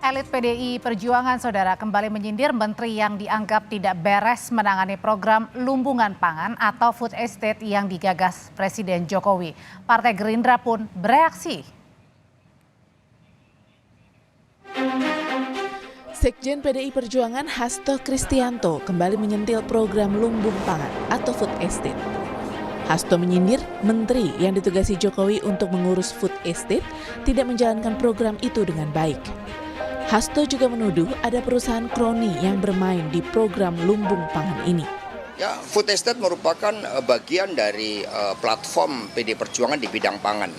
Elit PDI Perjuangan, Saudara, kembali menyindir menteri yang dianggap tidak beres menangani program lumbungan pangan atau food estate yang digagas Presiden Jokowi. Partai Gerindra pun bereaksi. Sekjen PDI Perjuangan Hasto Kristianto kembali menyentil program lumbung pangan atau food estate. Hasto menyindir menteri yang ditugasi Jokowi untuk mengurus food estate tidak menjalankan program itu dengan baik. Hasto juga menuduh ada perusahaan kroni yang bermain di program lumbung pangan ini. Ya, food estate merupakan bagian dari platform PDI Perjuangan di bidang pangan.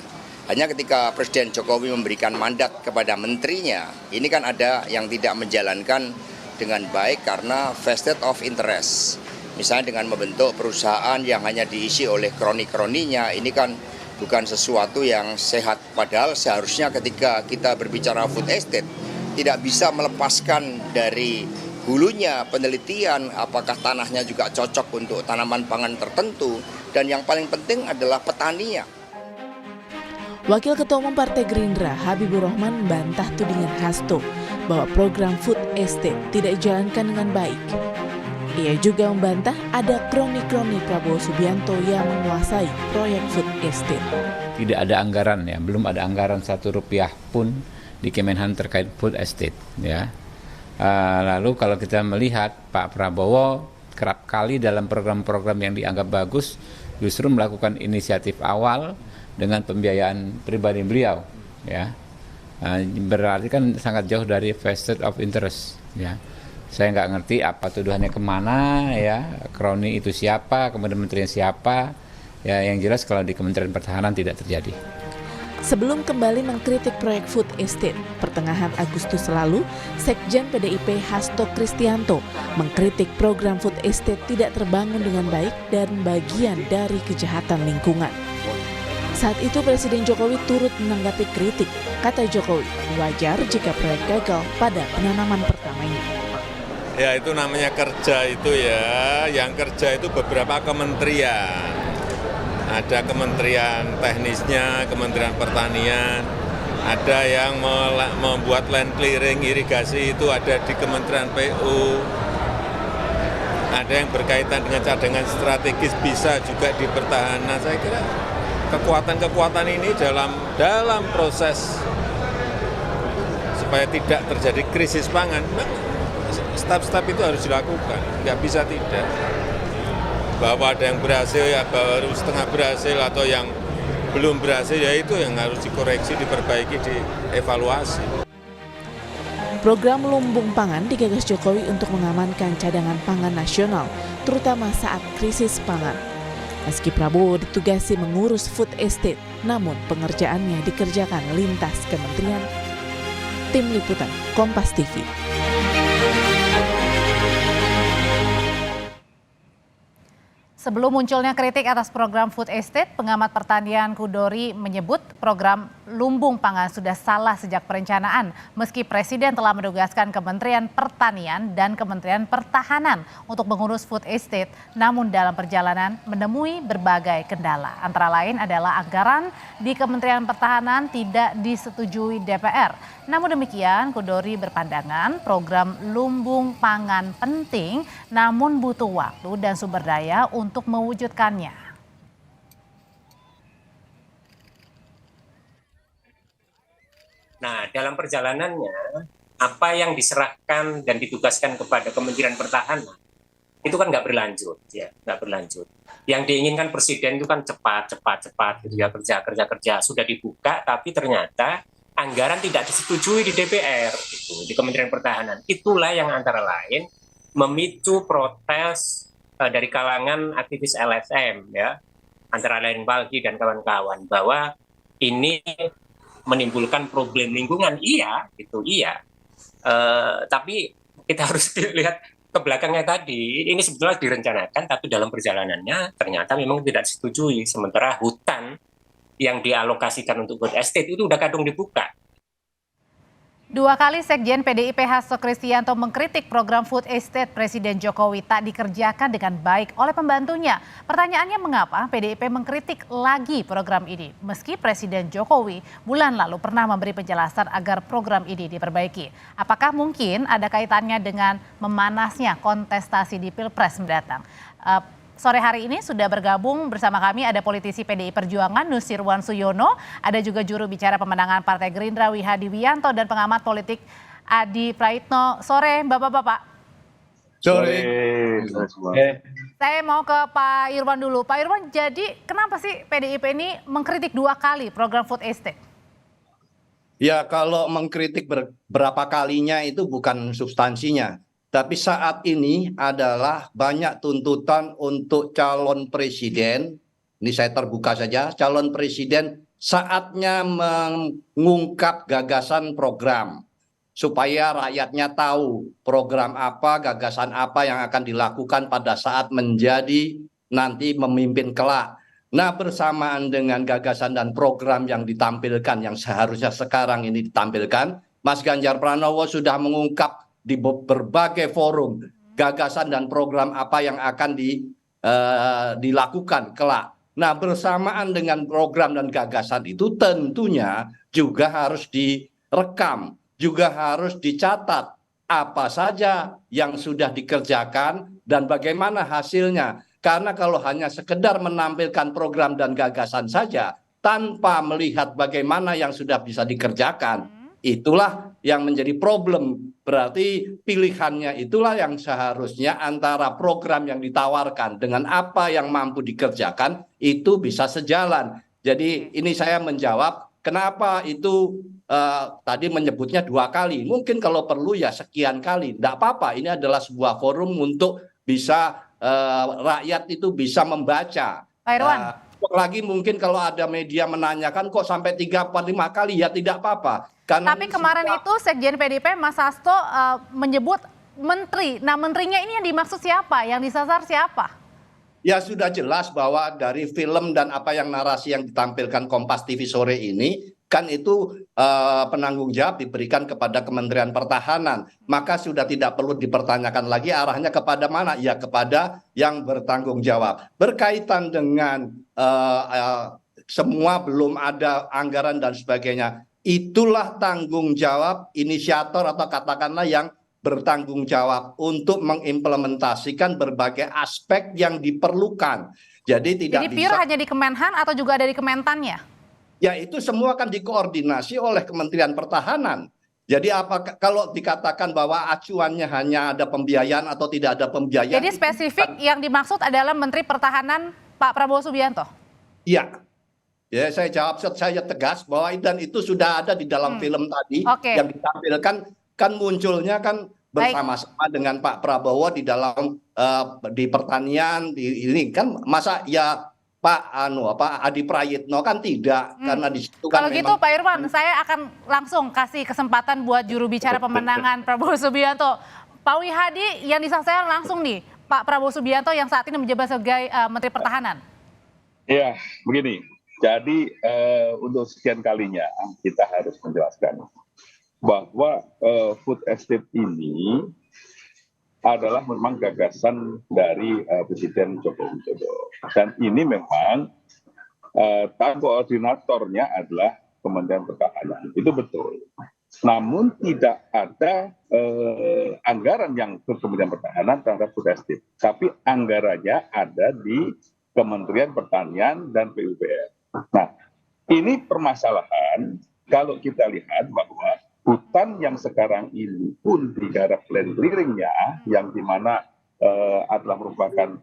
Hanya ketika Presiden Jokowi memberikan mandat kepada menterinya, ini kan ada yang tidak menjalankan dengan baik karena vested of interest. Misalnya dengan membentuk perusahaan yang hanya diisi oleh kroni-kroninya, ini kan bukan sesuatu yang sehat. Padahal seharusnya ketika kita berbicara food estate, tidak bisa melepaskan dari hulunya penelitian apakah tanahnya juga cocok untuk tanaman pangan tertentu, dan yang paling penting adalah petaninya. Wakil Ketua Umum Partai Gerindra Habibur Rahman membantah tudingan Hasto bahwa program food estate tidak dijalankan dengan baik. Ia juga membantah ada kroni-kroni Prabowo Subianto yang menguasai proyek food estate. Tidak ada anggaran, ya, belum ada anggaran Rp1 pun di Kemenhan terkait food estate, ya. Lalu kalau kita melihat Pak Prabowo kerap kali dalam program-program yang dianggap bagus justru melakukan inisiatif awal dengan pembiayaan pribadi beliau, ya. Berarti kan sangat jauh dari vested of interest, ya. Saya nggak ngerti apa tuduhannya kemana, ya, kroni itu siapa, kemudian menterinya siapa, ya. Yang jelas kalau di Kementerian Pertahanan tidak terjadi. Sebelum kembali mengkritik proyek food estate, pertengahan Agustus lalu, Sekjen PDIP Hasto Kristianto mengkritik program food estate tidak terbangun dengan baik dan bagian dari kejahatan lingkungan. Saat itu Presiden Jokowi turut menanggapi kritik. Kata Jokowi, wajar jika proyek gagal pada penanaman pertamanya. Ya, itu namanya kerja itu, ya. Yang kerja itu beberapa kementerian. Ada kementerian teknisnya, kementerian pertanian, ada yang membuat land clearing irigasi itu ada di kementerian PU, ada yang berkaitan dengan cadangan strategis bisa juga di pertahanan. Saya kira kekuatan-kekuatan ini dalam proses supaya tidak terjadi krisis pangan, step-step itu harus dilakukan, nggak bisa tidak. Bahwa ada yang berhasil, ya baru setengah berhasil, atau yang belum berhasil, ya itu yang harus dikoreksi, diperbaiki, dievaluasi. Program lumbung pangan digagas Jokowi untuk mengamankan cadangan pangan nasional, terutama saat krisis pangan. Meski Prabowo ditugasi mengurus food estate, namun pengerjaannya dikerjakan lintas kementerian. Tim Liputan Kompas TV. Sebelum munculnya kritik atas program food estate, pengamat pertanian Kudori menyebut program lumbung pangan sudah salah sejak perencanaan, meski Presiden telah menugaskan Kementerian Pertanian dan Kementerian Pertahanan untuk mengurus food estate, namun dalam perjalanan menemui berbagai kendala. Antara lain adalah anggaran di Kementerian Pertahanan tidak disetujui DPR. Namun demikian, Kudori berpandangan program lumbung pangan penting, namun butuh waktu dan sumber daya untuk mewujudkannya. Nah, dalam perjalanannya, apa yang diserahkan dan ditugaskan kepada Kementerian Pertahanan itu kan nggak berlanjut, ya, nggak berlanjut. Yang diinginkan Presiden itu kan cepat, gitu ya, kerja sudah dibuka, tapi ternyata anggaran tidak disetujui di DPR, gitu, di Kementerian Pertahanan. Itulah yang antara lain memicu protes dari kalangan aktivis LSM, ya, antara lain Walhi dan kawan-kawan, bahwa ini menimbulkan problem lingkungan. Iya, gitu, iya. Tapi kita harus lihat ke belakangnya tadi. Ini sebetulnya direncanakan, tapi dalam perjalanannya ternyata memang tidak disetujui. Sementara hutan yang dialokasikan untuk food estate itu udah kadung dibuka. Dua kali Sekjen PDIP Hasto Kristianto mengkritik program food estate Presiden Jokowi tak dikerjakan dengan baik oleh pembantunya. Pertanyaannya mengapa PDIP mengkritik lagi program ini meski Presiden Jokowi bulan lalu pernah memberi penjelasan agar program ini diperbaiki. Apakah mungkin ada kaitannya dengan memanasnya kontestasi di Pilpres mendatang? Sore hari ini sudah bergabung bersama kami ada politisi PDI Perjuangan Nusirwan Suyono, ada juga juru bicara pemenangan Partai Gerindra Wihadi Wianto dan pengamat politik Adi Praitno. Sore Bapak-bapak. Sore. Saya mau ke Pak Irwan dulu. Pak Irwan, jadi kenapa sih PDIP ini mengkritik dua kali program food estate? Ya kalau mengkritik berapa kalinya itu bukan substansinya. Tapi saat ini adalah banyak tuntutan untuk calon presiden, ini saya terbuka saja, calon presiden saatnya mengungkap gagasan program. Supaya rakyatnya tahu program apa, gagasan apa yang akan dilakukan pada saat menjadi nanti memimpin kelak. Nah bersamaan dengan gagasan dan program yang ditampilkan, yang seharusnya sekarang ini ditampilkan, Mas Ganjar Pranowo sudah mengungkap di berbagai forum gagasan dan program apa yang akan dilakukan kelak. Nah bersamaan dengan program dan gagasan itu tentunya juga harus direkam, juga harus dicatat apa saja yang sudah dikerjakan dan bagaimana hasilnya. Karena kalau hanya sekedar menampilkan program dan gagasan saja tanpa melihat bagaimana yang sudah bisa dikerjakan, itulah yang menjadi problem. Berarti pilihannya itulah yang seharusnya antara program yang ditawarkan dengan apa yang mampu dikerjakan itu bisa sejalan. Jadi ini saya menjawab kenapa itu tadi menyebutnya dua kali. Mungkin kalau perlu ya sekian kali. Tidak apa-apa, ini adalah sebuah forum untuk bisa rakyat itu bisa membaca. Pak Irwan. Lagi mungkin kalau ada media menanyakan kok sampai 3-5 kali ya tidak apa-apa. Tapi kemarin itu Sekjen PDIP Mas Hasto menyebut menteri. Nah menterinya ini yang dimaksud siapa? Yang disasar siapa? Ya sudah jelas bahwa dari film dan apa yang narasi yang ditampilkan Kompas TV sore ini kan itu penanggung jawab diberikan kepada Kementerian Pertahanan. Maka sudah tidak perlu dipertanyakan lagi arahnya kepada mana? Ya kepada yang bertanggung jawab. Berkaitan dengan semua belum ada anggaran dan sebagainya. Itulah tanggung jawab inisiator atau katakanlah yang bertanggung jawab untuk mengimplementasikan berbagai aspek yang diperlukan. Jadi tidak Jadi pure hanya di Kemenhan atau juga ada di Kementannya? Ya itu semua akan dikoordinasi oleh Kementerian Pertahanan. Jadi apa kalau dikatakan bahwa acuannya hanya ada pembiayaan atau tidak ada pembiayaan? Jadi spesifik yang dimaksud adalah Menteri Pertahanan Pak Prabowo Subianto? Iya. Ya, saya jawab saya tegas bahwa dan itu sudah ada di dalam film tadi yang ditampilkan kan munculnya kan bersama-sama dengan Pak Prabowo di dalam di pertanian ini kan masa ya Pak Adi Prayitno kan tidak karena di situ kan kalau gitu Pak Irwan saya akan langsung kasih kesempatan buat juru bicara pemenangan Prabowo Subianto. Pak Wihadi yang disasar langsung nih Pak Prabowo Subianto yang saat ini menjabat sebagai Menteri Pertahanan. Ya begini. Jadi untuk sekian kalinya kita harus menjelaskan bahwa food estate ini adalah memang gagasan dari Presiden Joko Widodo. Dan ini memang koordinatornya adalah Kementerian Pertahanan. Itu betul. Namun tidak ada anggaran yang ke Kementerian Pertahanan terhadap food estate. Tapi anggarannya ada di Kementerian Pertanian dan PUPR. Nah, ini permasalahan kalau kita lihat bahwa hutan yang sekarang ini pun digarap land clearingnya, yang dimana adalah merupakan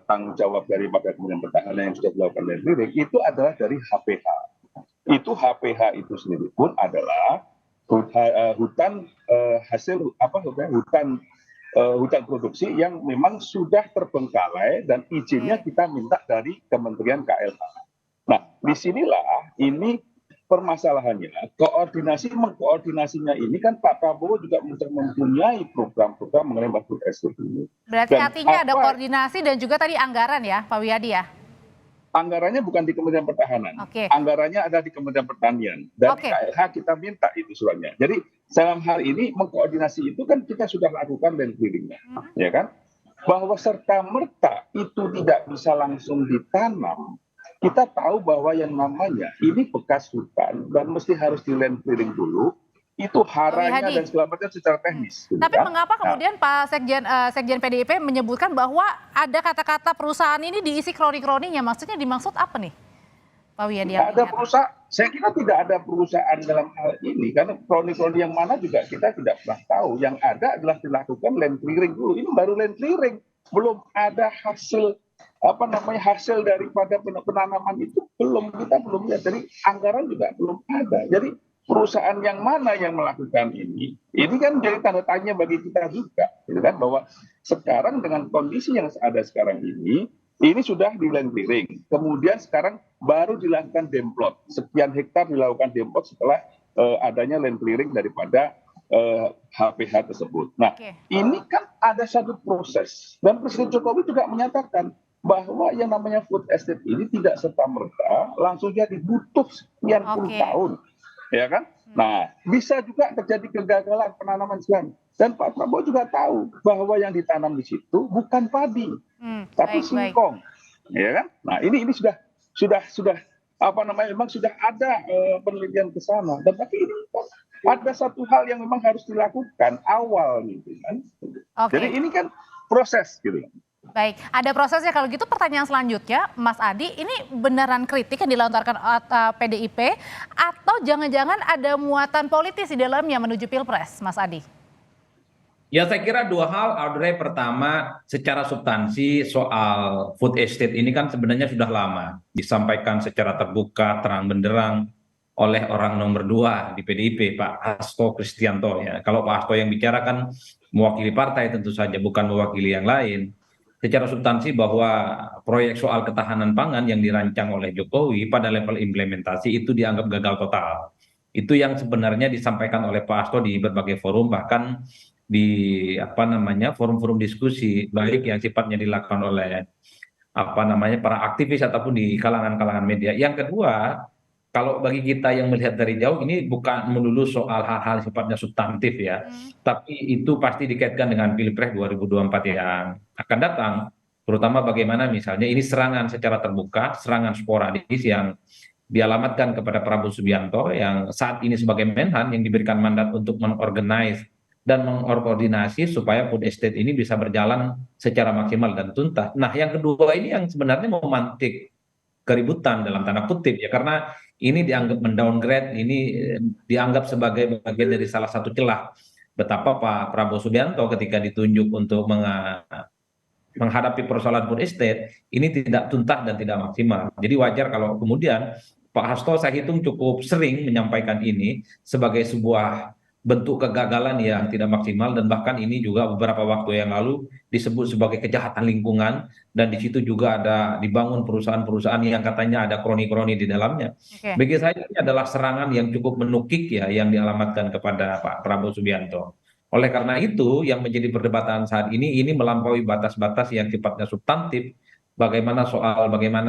tanggung jawab daripada Kementerian Pertahanan yang sudah melakukan land clearing, itu adalah dari HPH. Itu HPH itu sendiri pun adalah hutan hasil hutan produksi yang memang sudah terbengkalai dan izinnya kita minta dari Kementerian KLH. Nah, disinilah ini permasalahannya, mengkoordinasinya ini kan Pak Prabowo juga mempunyai program-program mengenai food estate ini. Berarti artinya ada koordinasi dan juga tadi anggaran ya Pak Wiyadi ya? Anggarannya bukan di Kementerian Pertahanan, anggarannya ada di Kementerian Pertanian dan KLH kita minta itu suratnya. Jadi dalam hal ini mengkoordinasi itu kan kita sudah lakukan land clearingnya, ya kan? Bahwa serta merta itu tidak bisa langsung ditanam. Kita tahu bahwa yang namanya ini bekas hutan dan mesti harus di land clearing dulu. Itu haranya dan segala macam secara teknis. Gitu Tapi kan? mengapa kemudian Pak Sekjen PDIP menyebutkan bahwa ada kata-kata perusahaan ini diisi kroni-kroninya? Maksudnya dimaksud apa nih, Pak Wiyadi? Ada perusahaan, saya kira tidak ada perusahaan dalam hal ini, karena kroni-kroni yang mana juga kita tidak pernah tahu. Yang ada adalah dilakukan land clearing dulu. Ini baru land clearing, belum ada hasil hasil daripada penanaman itu kita belum lihat, dari anggaran juga belum ada. Jadi perusahaan yang mana yang melakukan ini kan jadi tanda tanya bagi kita juga, gitu kan, bahwa sekarang dengan kondisi yang ada sekarang ini sudah di land clearing, kemudian sekarang baru dilakukan demplot, sekian hektar dilakukan demplot setelah adanya land clearing daripada HPH tersebut. Nah, ini kan ada satu proses, dan Presiden Jokowi juga menyatakan bahwa yang namanya food estate ini tidak serta-merta langsung jadi butuh sekian puluh tahun. Ya kan? Nah, bisa juga terjadi kegagalan penanaman sekian. Dan Pak Prabowo juga tahu bahwa yang ditanam di situ bukan padi, tapi singkong. Ya kan? Nah, ini sudah memang sudah ada penelitian ke sana. Dan tapi ini ada satu hal yang memang harus dilakukan awal gitu kan. Jadi ini kan proses gitu. Baik, ada prosesnya. Kalau gitu pertanyaan selanjutnya, Mas Adi, ini beneran kritik yang dilontarkan PDIP atau jangan-jangan ada muatan politis di dalamnya menuju Pilpres, Mas Adi? Ya, saya kira dua hal, Audrey. Pertama, secara substansi soal food estate ini kan sebenarnya sudah lama disampaikan secara terbuka, terang benderang oleh orang nomor 2 di PDIP, Pak Hasto Kristianto. Ya. Kalau Pak Hasto yang bicara kan mewakili partai tentu saja, bukan mewakili yang lain. Secara substansi bahwa proyek soal ketahanan pangan yang dirancang oleh Jokowi pada level implementasi itu dianggap gagal total. Itu yang sebenarnya disampaikan oleh Pak Hasto di berbagai forum, bahkan di forum-forum diskusi, baik yang sifatnya dilakukan oleh para aktivis ataupun di kalangan-kalangan media. Yang kedua, kalau bagi kita yang melihat dari jauh, ini bukan melulu soal hal-hal sifatnya substantif ya, tapi itu pasti dikaitkan dengan Pilpres 2024 yang akan datang, terutama bagaimana misalnya ini serangan secara terbuka, serangan sporadis yang dialamatkan kepada Prabowo Subianto yang saat ini sebagai Menhan yang diberikan mandat untuk mengorganize dan mengkoordinasi supaya food estate ini bisa berjalan secara maksimal dan tuntas. Nah, yang kedua ini yang sebenarnya memantik keributan dalam tanda kutip ya, karena ini dianggap mendowngrade, ini dianggap sebagai bagian dari salah satu celah betapa Pak Prabowo Subianto ketika ditunjuk untuk menghadapi persoalan food estate ini tidak tuntas dan tidak maksimal. Jadi wajar kalau kemudian Pak Hasto saya hitung cukup sering menyampaikan ini sebagai sebuah bentuk kegagalan yang tidak maksimal, dan bahkan ini juga beberapa waktu yang lalu disebut sebagai kejahatan lingkungan, dan di situ juga ada dibangun perusahaan-perusahaan yang katanya ada kroni-kroni di dalamnya. Bagi saya ini adalah serangan yang cukup menukik ya yang dialamatkan kepada Pak Prabowo Subianto. Oleh karena itu yang menjadi perdebatan saat ini melampaui batas-batas yang sifatnya substantif. Bagaimana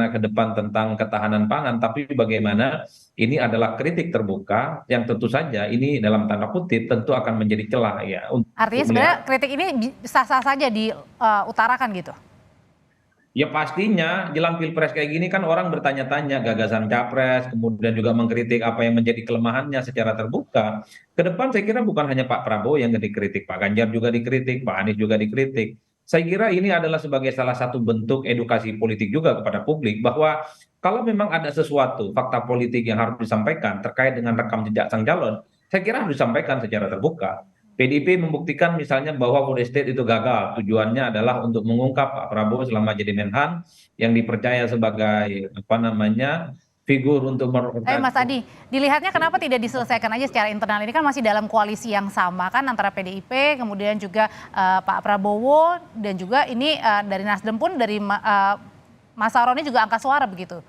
ke depan tentang ketahanan pangan, tapi bagaimana ini adalah kritik terbuka yang tentu saja ini dalam tanda kutip tentu akan menjadi celah ya. Artinya sebenarnya kritik ini sah-sah saja diutarakan gitu? Ya pastinya jelang Pilpres kayak gini kan orang bertanya-tanya gagasan capres, kemudian juga mengkritik apa yang menjadi kelemahannya secara terbuka. Ke depan saya kira bukan hanya Pak Prabowo yang dikritik, Pak Ganjar juga dikritik, Pak Anies juga dikritik. Saya kira ini adalah sebagai salah satu bentuk edukasi politik juga kepada publik bahwa kalau memang ada sesuatu fakta politik yang harus disampaikan terkait dengan rekam jejak sang calon, saya kira harus disampaikan secara terbuka. PDIP membuktikan misalnya bahwa food estate itu gagal. Tujuannya adalah untuk mengungkap Pak Prabowo selama jadi Menhan yang dipercaya sebagai figur untuk Mas Adi, dilihatnya kenapa tidak diselesaikan aja secara internal? Ini kan masih dalam koalisi yang sama kan antara PDIP, kemudian juga Pak Prabowo, dan juga ini dari Nasdem pun dari Mas Saroni juga angkat suara begitu.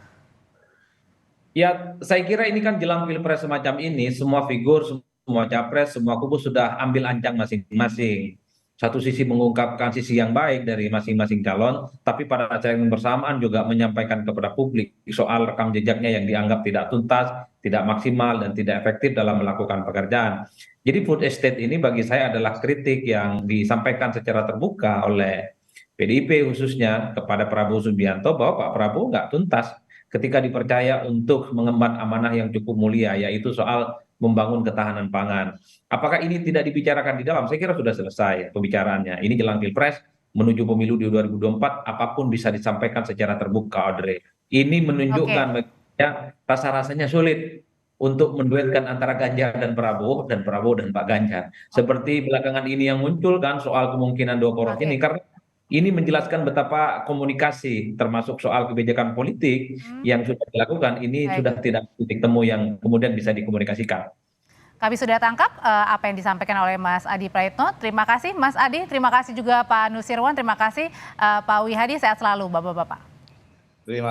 Ya, saya kira ini kan jelang Pilpres semacam ini, semua figur, semua capres, semua kubu sudah ambil ancang masing-masing. satu sisi mengungkapkan sisi yang baik dari masing-masing calon, tapi pada saat yang bersamaan juga menyampaikan kepada publik soal rekam jejaknya yang dianggap tidak tuntas, tidak maksimal, dan tidak efektif dalam melakukan pekerjaan. Jadi food estate ini bagi saya adalah kritik yang disampaikan secara terbuka oleh PDIP khususnya kepada Prabowo Subianto bahwa Pak Prabowo nggak tuntas ketika dipercaya untuk mengemban amanah yang cukup mulia, yaitu soal membangun ketahanan pangan. Apakah ini tidak dibicarakan di dalam? Saya kira sudah selesai pembicaraannya. Ini jelang Pilpres, menuju pemilu di 2024, apapun bisa disampaikan secara terbuka, Audrey. Ini menunjukkan ya, rasa-rasanya sulit untuk menduetkan antara Ganjar dan Prabowo dan Pak Ganjar. Seperti belakangan ini yang muncul kan soal kemungkinan dua poros ini, karena ini menjelaskan betapa komunikasi termasuk soal kebijakan politik yang sudah dilakukan ini sudah tidak titik temu yang kemudian bisa dikomunikasikan. Kami sudah tangkap apa yang disampaikan oleh Mas Adi Praitno. Terima kasih Mas Adi, terima kasih juga Pak Nusirwan, terima kasih Pak Wihadi, sehat selalu Bapak-Bapak. Terima